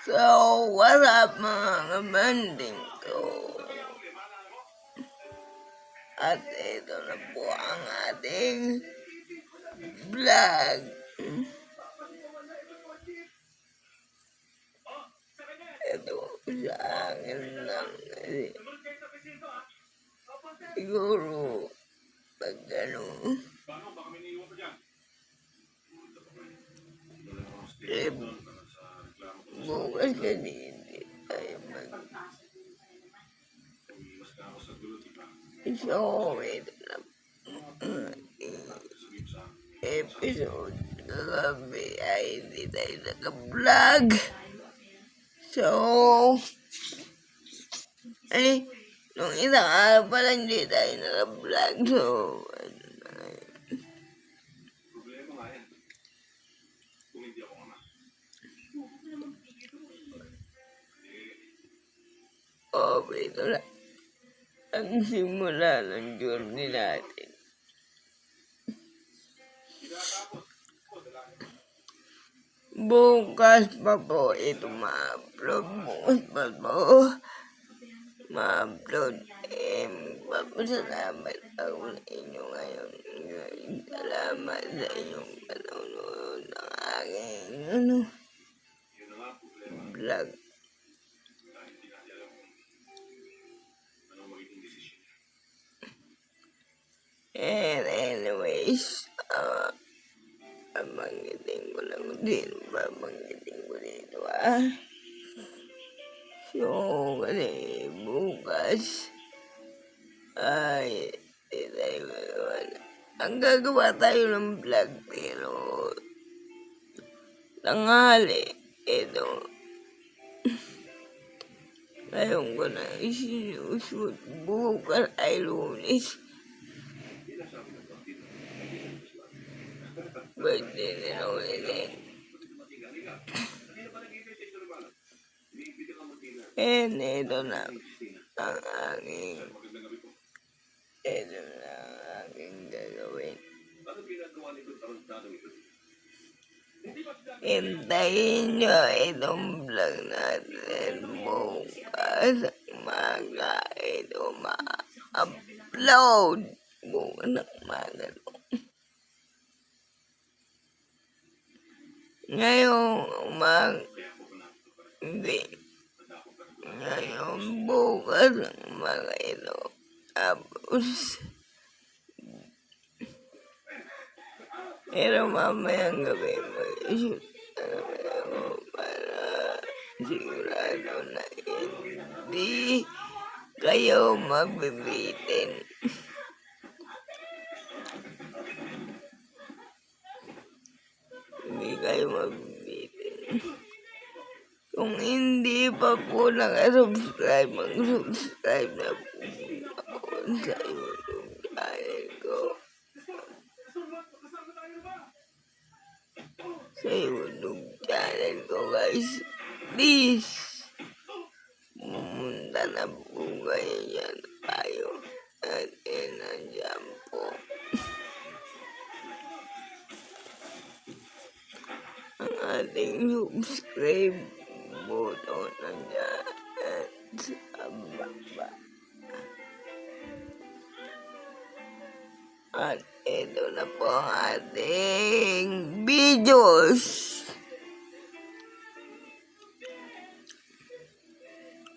So, what's up mga kabanding ko? At ito na po ang ating vlog. Ito sa akin lang kasi siguro pag bukas kasi hindi tayo so ito na episode kagabi ay hindi tayo naka-vlog. So, nung isang araw pa lang hindi tayo naka-vlog. So, ito na ang simula ng journey natin. Bukas pa po ito ma-upload. Bukas pa po ma-upload. Papasalamat ako sa inyo ngayon. Salamat sa inyong panonood ng aking vlog. And anyways, banggitin ko lang din. Babanggitin ko dito So, kasi bukas ay ang gagawa tayo ng vlog pero tanghali ito ngayon ko na isinushoot. Bukas ay Lunes. Birthday ni Rolex. And ito na ang aking gagawin. Hintayin nyo itong vlog natin bukas umaga. Ito ma-upload bukas ng umaga. Ngayong bukas ng umaga ito. Tapos pero mamayang gabi mag-shoot ako para sigurado na hindi kayo magbibitin. Hindi kayo magbibitin. Kung hindi pa po nakasubscribe, mag-subscribe na po ako sa YouTube channel ko. Sa YouTube channel ko guys, please pumunta na po kayo dyan tayo at nandiyan po ang ating subscribe button nandiyan at sa baba. At ito na po ang ating videos.